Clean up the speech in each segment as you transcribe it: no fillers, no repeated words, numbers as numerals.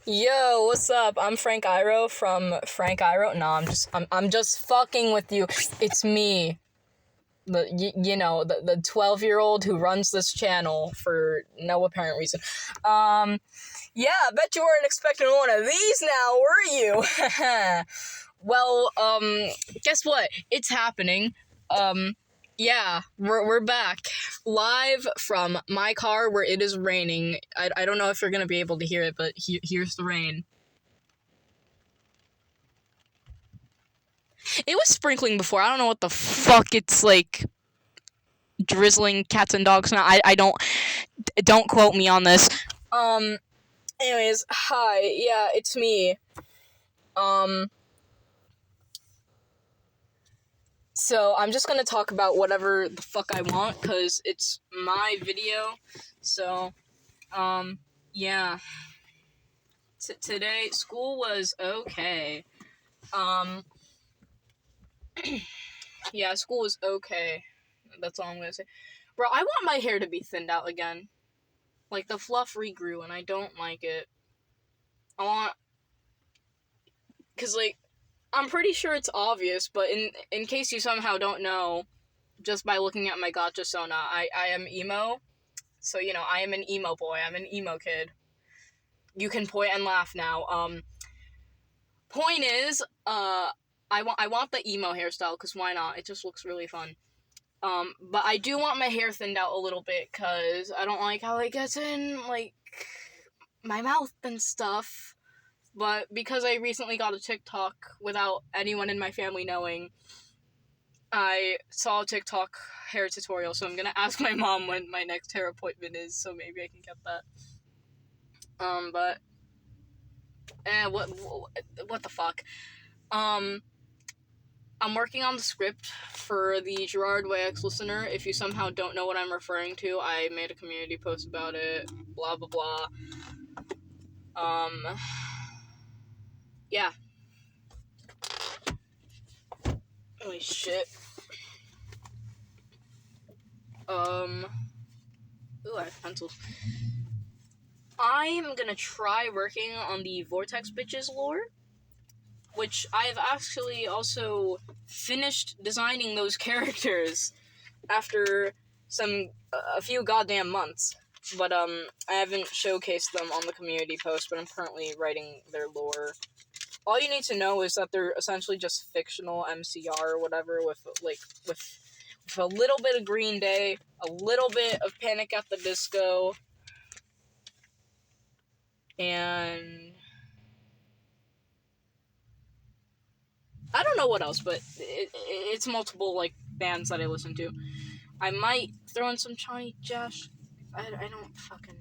Yo, what's up? I'm Frank Iro from Frank Iro. No, I'm just fucking with you. It's me. The 12-year-old who runs this channel for no apparent reason. Yeah, I bet you weren't expecting one of these now, were you? Well, guess what? It's happening. Yeah, we're back. Live from my car where it is raining. I don't know if you're gonna be able to hear it, but here's the rain. It was sprinkling before. I don't know what the fuck it's like drizzling cats and dogs now. I don't quote me on this. Anyways, hi. Yeah, it's me. So I'm just gonna talk about whatever the fuck I want, cause it's my video. So, yeah. Today, school was okay. Yeah, school was okay. That's all I'm gonna say. Bro, I want my hair to be thinned out again. Like, the fluff regrew, and I don't like it. Cause, like, I'm pretty sure it's obvious, but in case you somehow don't know, just by looking at my gotcha sona, I am emo. So, I am an emo boy. I'm an emo kid. You can point and laugh now. Point is, I want the emo hairstyle, because why not? It just looks really fun. But I do want my hair thinned out a little bit, because I don't like how it gets in, like, my mouth and stuff. But because I recently got a TikTok without anyone in my family knowing, I saw a TikTok hair tutorial, so I'm gonna ask my mom when my next hair appointment is, so maybe I can get that. What the fuck? I'm working on the script for the Gerard Wayx listener. If you somehow don't know what I'm referring to, I made a community post about it, blah blah blah. Yeah. Holy shit. Ooh, I have pencils. I'm gonna try working on the Vortex Bitches lore, which I've actually also finished designing those characters after a few goddamn months. But, I haven't showcased them on the community post, but I'm currently writing their lore. All you need to know is that they're essentially just fictional MCR or whatever, with a little bit of Green Day, a little bit of Panic at the Disco, and I don't know what else, but it's multiple, like, bands that I listen to. I might throw in some Johnny Cash. I don't fucking know.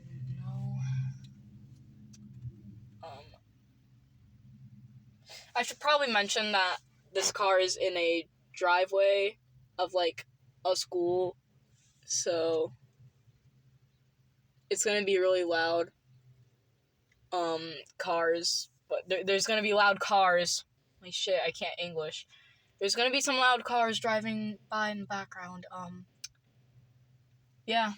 I should probably mention that this car is in a driveway of, like, a school, so it's gonna be really loud. Cars, but there's gonna be loud cars. Holy shit, I can't English. There's gonna be some loud cars driving by in the background. Yeah.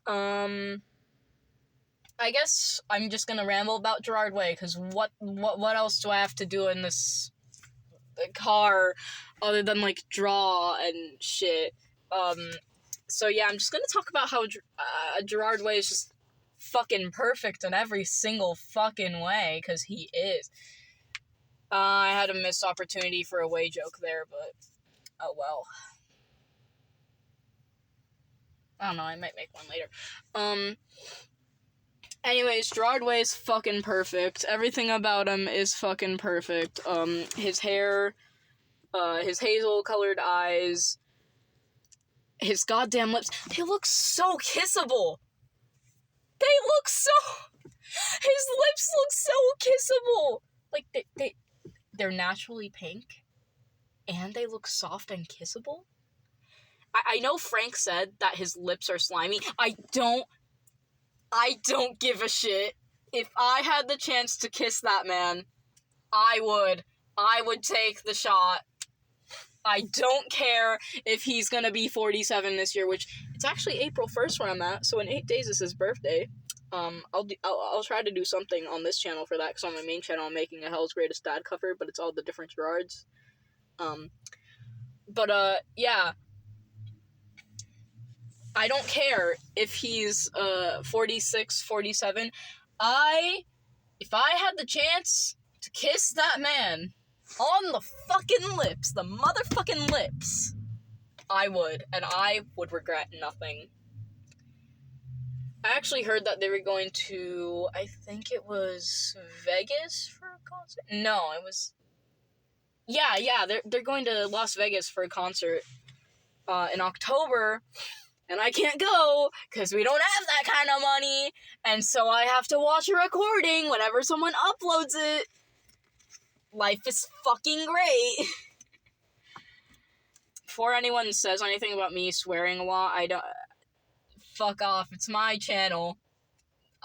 I guess I'm just gonna ramble about Gerard Way, because what else do I have to do in this car other than, like, draw and shit? So yeah, I'm just gonna talk about how Gerard Way is just fucking perfect in every single fucking way, because he is. I had a missed opportunity for a Way joke there, but oh well. I don't know, I might make one later. Anyways, Gerard Way is fucking perfect. Everything about him is fucking perfect. His hair, his hazel-colored eyes, his goddamn lips, they look so kissable! His lips look so kissable! Like, they're naturally pink, and they look soft and kissable? I know Frank said that his lips are slimy. I don't give a shit. If I had the chance to kiss that man, I would take the shot. I don't care if he's gonna be 47 this year, which it's actually April 1st where I'm at, so in 8 days is his birthday. I'll try to do something on this channel for that, because on my main channel I'm making a Hell's Greatest Dad cover, but it's all the different Gerards. Yeah. I don't care if he's 46, 47. If I had the chance to kiss that man on the fucking lips, the motherfucking lips, I would, and I would regret nothing. I actually heard that they were going to, I think it was Vegas for a concert? No, it was... Yeah, they're going to Las Vegas for a concert in October, and I can't go, because we don't have that kind of money, and so I have to watch a recording whenever someone uploads it. Life is fucking great. Before anyone says anything about me swearing a lot, I don't... Fuck off, it's my channel.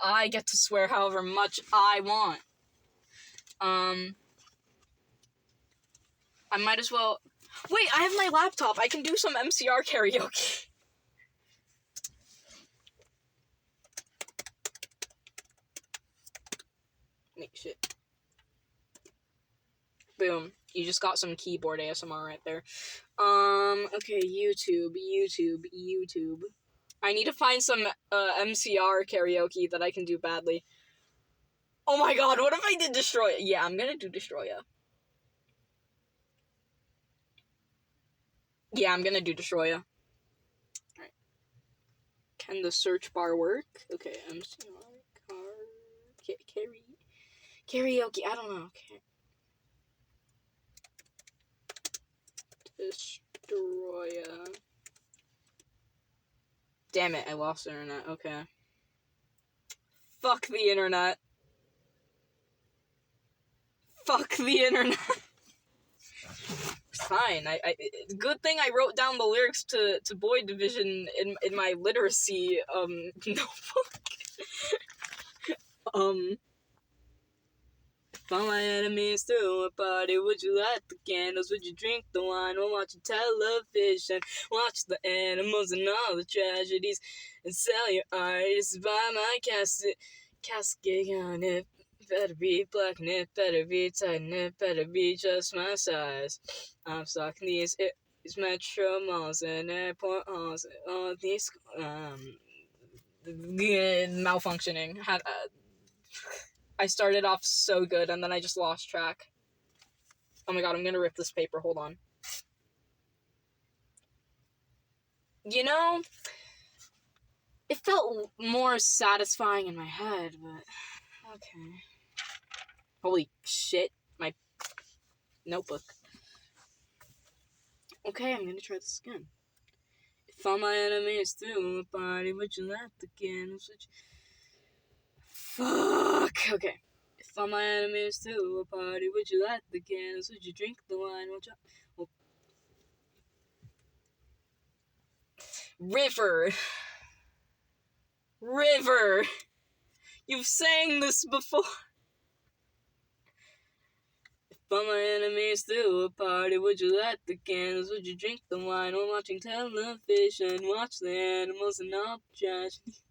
I get to swear however much I want. I might as well... Wait, I have my laptop. I can do some MCR karaoke. Wait, shit. Boom. You just got some keyboard ASMR right there. Okay, YouTube. I need to find some, MCR karaoke that I can do badly. Oh my god, what if I did Destroya? Yeah, I'm gonna do Destroya. Yeah, I'm gonna do Destroya. Alright. Can the search bar work? Okay, MCR karaoke, I don't know. Okay. Destroya. Damn it, I lost the internet. Okay. Fuck the internet. Fuck the internet. Fine. Good thing I wrote down the lyrics to Boy Division in my literacy notebook. If all my enemies threw a party, would you light the candles? Would you drink the wine or watch television? Watch the animals and all the tragedies and sell your art. Just buy my casket on it. Better be black and it better be tight and it better be just my size. I'm stalking these metro malls and airport halls and all these malfunctioning. I started off so good and then I just lost track. Oh my god, I'm gonna rip this paper, hold on. You know, it felt more satisfying in my head, but okay. Holy shit, my notebook. Okay, I'm gonna try this again. If all my enemies threw a party, would you light the candles? Fuck! Okay. If all my enemies threw a party, would you light the candles? Would you drink the wine? River! You've sang this before! If all my enemies threw a party, would you light the candles? Would you drink the wine while watching television? Watch the animals and all the tragedies.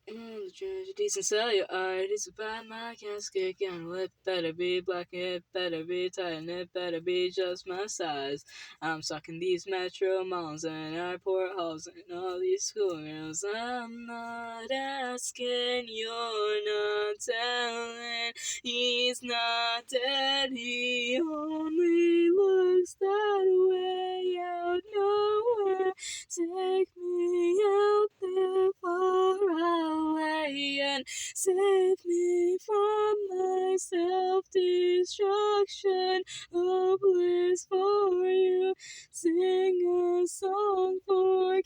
The tragedies and sell your art. It's about my casket gown. It better be black, it better be tight, and it better be just my size. I'm sucking these metro malls and airport halls and all these schoolgirls. I'm not asking, you're not telling. He's not dead, he only looks that way out nowhere. Take me out there far away and save me from my self-destruction. Oh, bliss for you. Sing a song for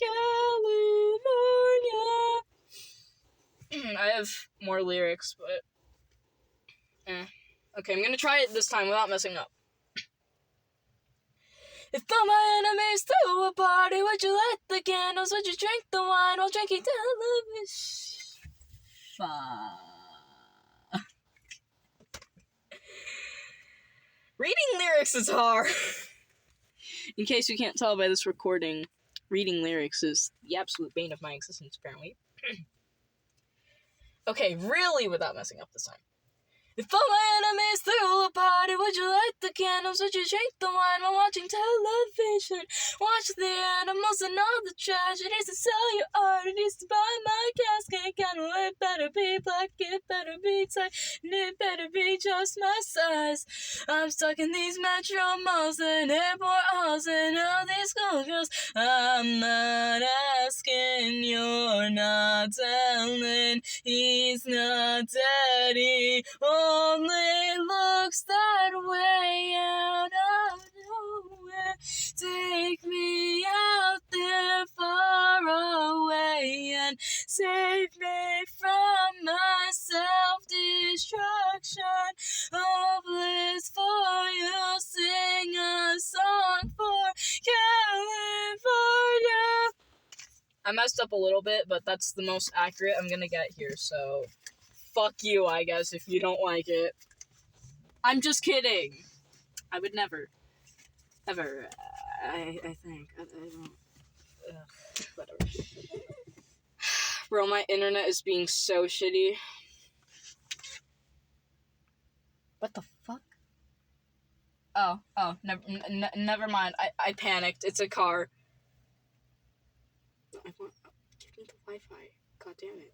California. I have more lyrics, but okay, I'm gonna try it this time without messing up. If all my enemies threw a party, would you light the candles? Would you drink the wine while drinking television? Fuck. Reading lyrics is hard. In case you can't tell by this recording, reading lyrics is the absolute bane of my existence, apparently. Okay, really without messing up this time. If all my enemies threw a party, would you light the candles? Would you drink the wine while watching television? Watch the animals and all the tragedies to sell your art. It needs to buy my casket. It better be black, it better be tight, and it better be just my size. I'm stuck in these metro malls and airport halls and all these schoolgirls. I'm not asking, you're not telling. He's not dead, he only looks that way out of nowhere. Take me out there far away and save me from my self-destruction. Hopeless for you, sing a song for California. I messed up a little bit, but that's the most accurate I'm gonna get here, so fuck you, I guess, if you don't like it. I'm just kidding. I would never. Ever. I think. I don't. Whatever. Bro, my internet is being so shitty. What the fuck? Oh, never mind. I panicked. It's a car. Give me the Wi-Fi. God damn it.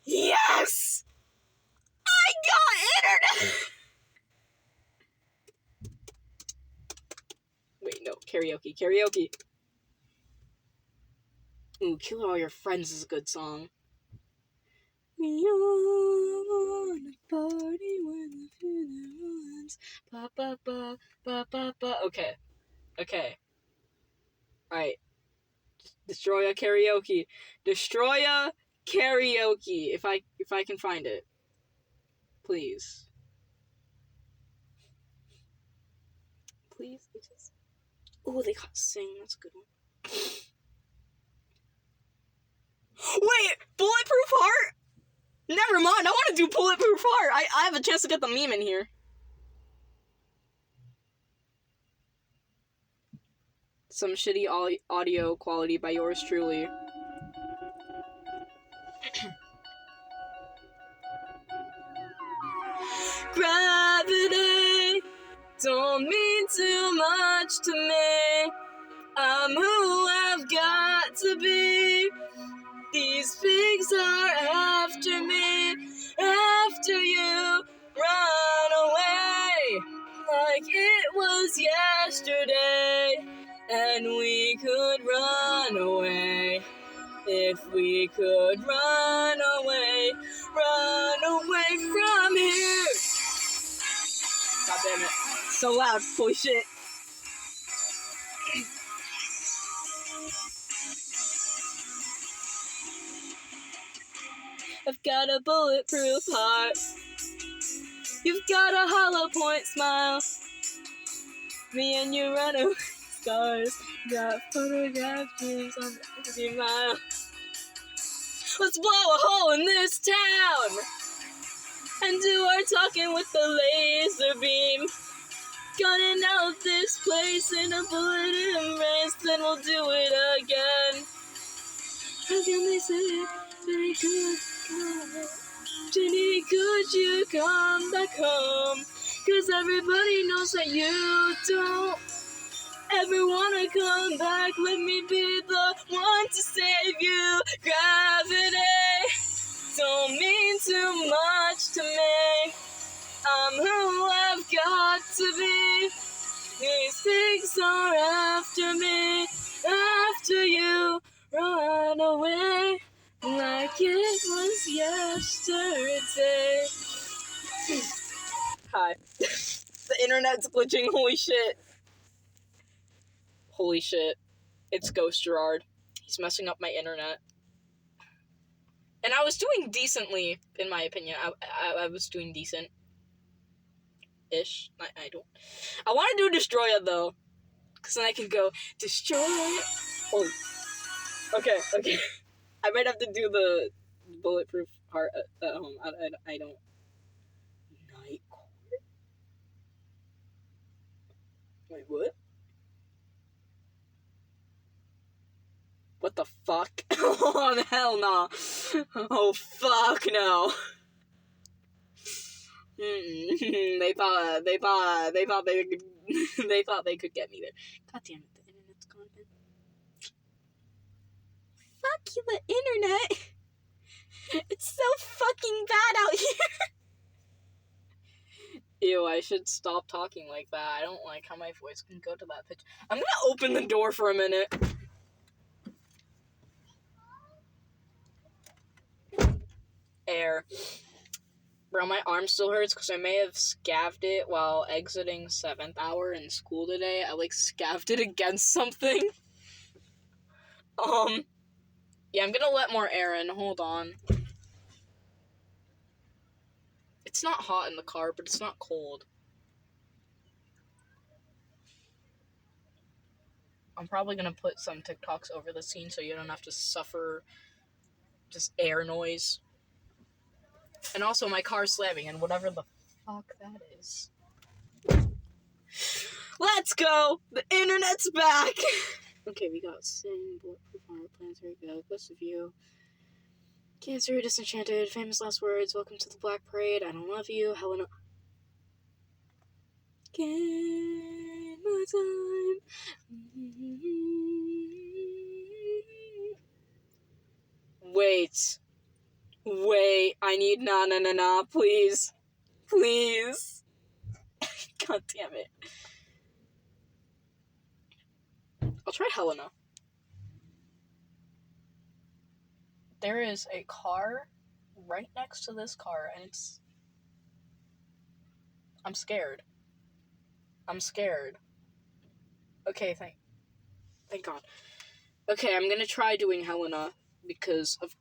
Yes! I got internet! Wait, no. Karaoke. Ooh, Kill All Your Friends is a good song. We all wanna party when the funeral ends. Ba ba ba ba ba ba. Okay. Alright. Destroya Karaoke. Destroya Karaoke. If I can find it. Please. Oh, they got Sing. That's a good one. Wait! Bulletproof Heart? Never mind. I want to do Bulletproof Heart. I have a chance to get the meme in here. Some shitty audio quality by yours truly. Gravity don't mean too much to me. I'm who I've got to be. These pigs are after me, after you. Run away like it was yesterday, and we could run away. If we could run away from here. God damn it. So loud. Holy shit. I've got a bulletproof heart. You've got a hollow point smile. Me and you run away scars. Got photograph dreams on every mile. Let's blow a hole in this town and do our talking with the laser beam. Gunning out this place in a bullet embrace, then we'll do it again. How can they say, Jenny, could you come back home? 'Cause everybody knows that you don't ever wanna come back. Let me be the one to save you. Gravity don't mean too much to me. I'm who I've got to be. These pigs are after me, after you. Run away like it was yesterday. Hi. The internet's glitching. Holy shit. It's Ghost Gerard. He's messing up my internet. And I was doing decently, in my opinion. I was doing decent. Ish. I don't. I want to do Destroya, though. Because then I can go, Destroya. Oh. Okay. I might have to do the Bulletproof Heart at home. I don't. Wait, what? What the fuck? Oh, hell no. Oh, fuck no. They thought they could, they thought they could get me there. God damn it, the internet's gone again. Fuck you, the internet. It's so fucking bad out here. Ew, I should stop talking like that. I don't like how my voice can go to that pitch. I'm gonna open the door for a minute. Air. Bro, my arm still hurts because I may have scavved it while exiting 7th hour in school today. I, scavved it against something. Yeah, I'm gonna let more air in. Hold on. It's not hot in the car, but it's not cold. I'm probably gonna put some TikToks over the scene so you don't have to suffer just air noise. And also, my car's slamming, and whatever the fuck that is. Let's go! The internet's back! Okay, we got Sing, Bulletproof Armor, Planetary Veil, Ghost of You, Cancer, Disenchanted, Famous Last Words, Welcome to the Black Parade, I Don't Love You, Helena. Gain my time. Wait, I need na, please. Please. God damn it. I'll try Helena. There is a car right next to this car, and it's... I'm scared. Okay, thank God. Okay, I'm gonna try doing Helena, because of...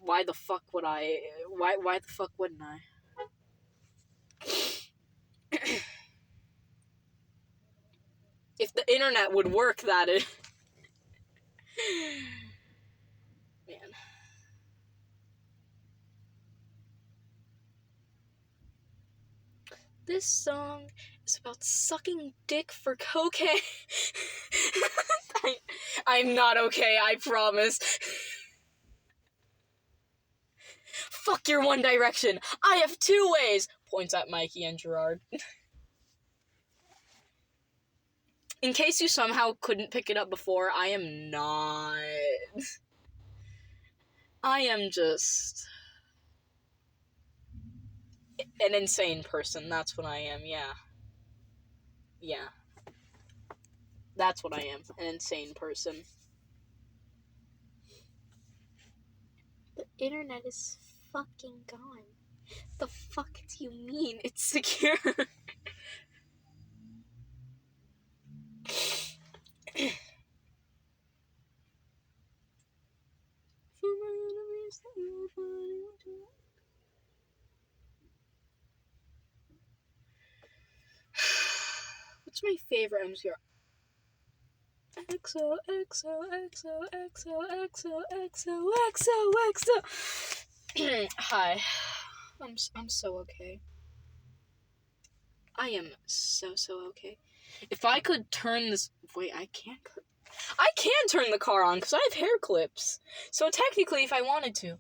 Why the fuck would I... Why the fuck wouldn't I? If the internet would work, that is... Man. This song is about sucking dick for cocaine. I'm not okay, I promise. Fuck your One Direction. I have 2 ways. Points at Mikey and Gerard. In case you somehow couldn't pick it up before, I am not. I am just an insane person. That's what I am, yeah. Yeah. That's what I am. An insane person. The internet is fucking gone. The fuck do you mean it's secure? What's my favorite MCR? XO, XO, XO, XO, XO, XO, XO, XO. Hi. I'm so okay. I am so okay. If I could turn this... Wait, I can turn the car on, because I have hair clips. So technically, if I wanted to...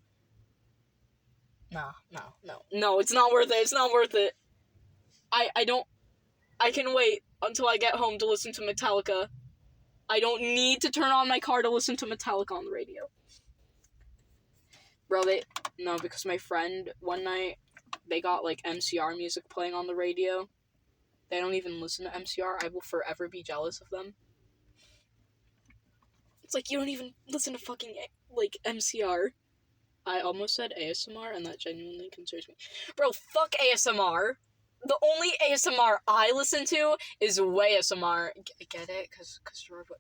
No, it's not worth it. I can wait until I get home to listen to Metallica. I don't need to turn on my car to listen to Metallica on the radio. Bro, because my friend, one night, they got, MCR music playing on the radio. They don't even listen to MCR. I will forever be jealous of them. It's you don't even listen to fucking, MCR. I almost said ASMR, and that genuinely concerns me. Bro, fuck ASMR. The only ASMR I listen to is way ASMR. Get it? Because George would...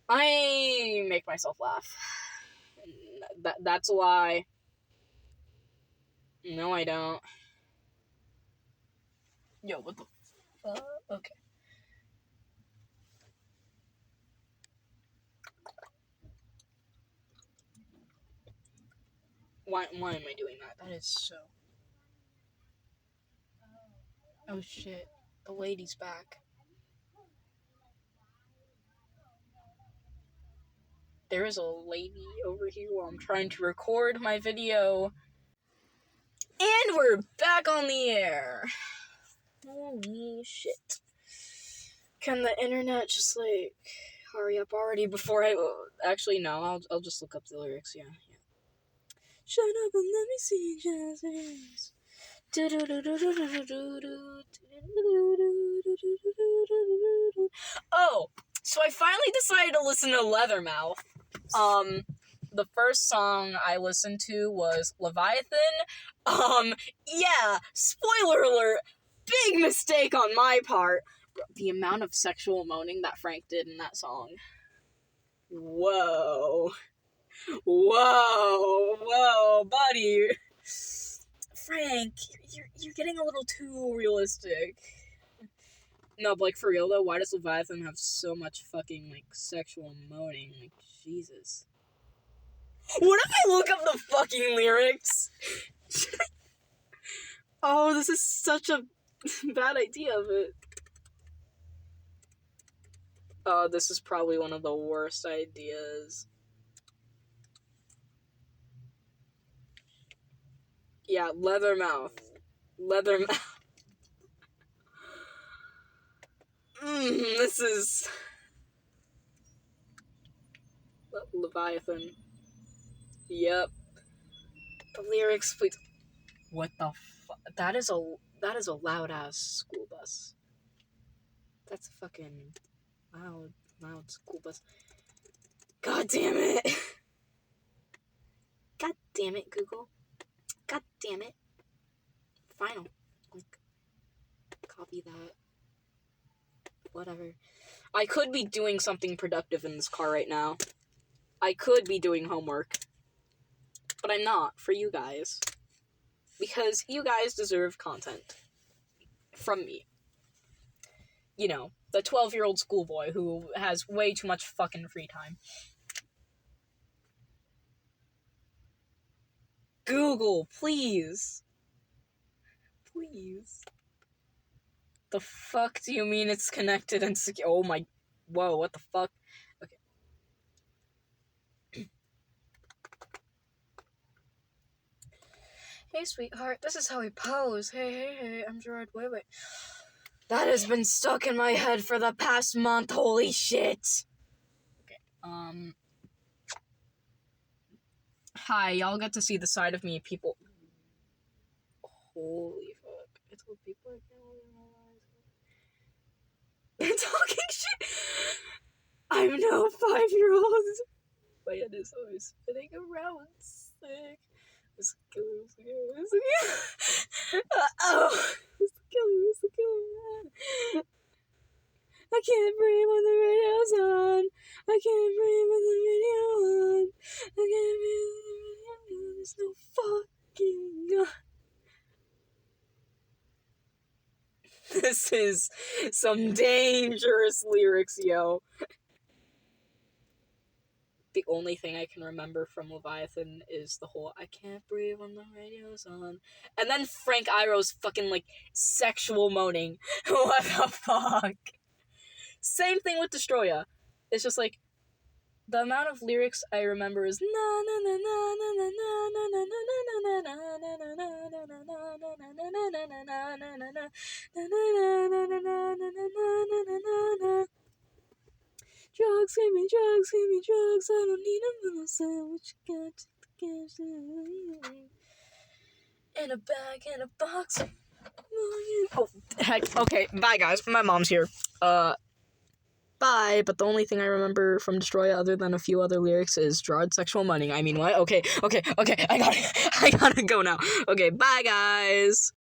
I make myself laugh. That's why. No, I don't. Yo, what the fuck? Okay. Why am I doing that? That is so... Oh shit. The lady's back. There is a lady over here while I'm trying to record my video. And we're back on the air. Holy shit. Can the internet just, like, hurry up already before I... Actually, no, I'll just look up the lyrics, yeah. Shut up and let me see Jesus. Oh, so I finally decided to listen to Leathermouth. The first song I listened to was Leviathan. Yeah, spoiler alert, big mistake on my part. The amount of sexual moaning that Frank did in that song. Whoa, buddy. Frank, you're getting a little too realistic. No, but, like, for real, though, why does Leviathan have so much fucking, like, sexual moaning? Like, Jesus. What if I look up the fucking lyrics? Oh, this is such a bad idea of it. Oh, this is probably one of the worst ideas. Yeah, Leathermouth. This is... Leviathan. Yep. The lyrics, please. What the fuck? That is a loud-ass school bus. That's a fucking loud school bus. God damn it! God damn it, Google. God damn it. Final. Like, copy that. Whatever. I could be doing something productive in this car right now. I could be doing homework. But I'm not, for you guys. Because you guys deserve content. From me. You know, the 12-year-old schoolboy who has way too much fucking free time. Google, please. Please. The fuck do you mean it's connected and secure? Oh my... Whoa, what the fuck? Okay. Hey, sweetheart, this is how we pose. Hey, I'm Gerard. Wait. That has been stuck in my head for the past month. Holy shit. Okay, Hi, y'all get to see the side of me, people. Holy fuck. I told people I can't live my life. Talking shit. I'm no 5-year-old. My head is always spinning around sick. It's killing me. Oh, it's killing me. I can't breathe when the radio's on. I can't breathe when the radio's on. I can't breathe when the radio's on. There's no fucking... This is some dangerous lyrics, yo. The only thing I can remember from Leviathan is the whole I can't breathe when the radio's on. And then Frank Iroh's fucking, like, sexual moaning. What the fuck? Same thing with Destroya. It's just like, the amount of lyrics I remember is drugs, give me drugs, I don't need them, I'll say what you got, take the cash, in a bag, in a box. Oh, heck, okay, bye guys, my mom's here. Bye, but the only thing I remember from Destroya other than a few other lyrics is Gerard's sexual moaning. I mean, what? Okay, I gotta go now. Okay, bye guys!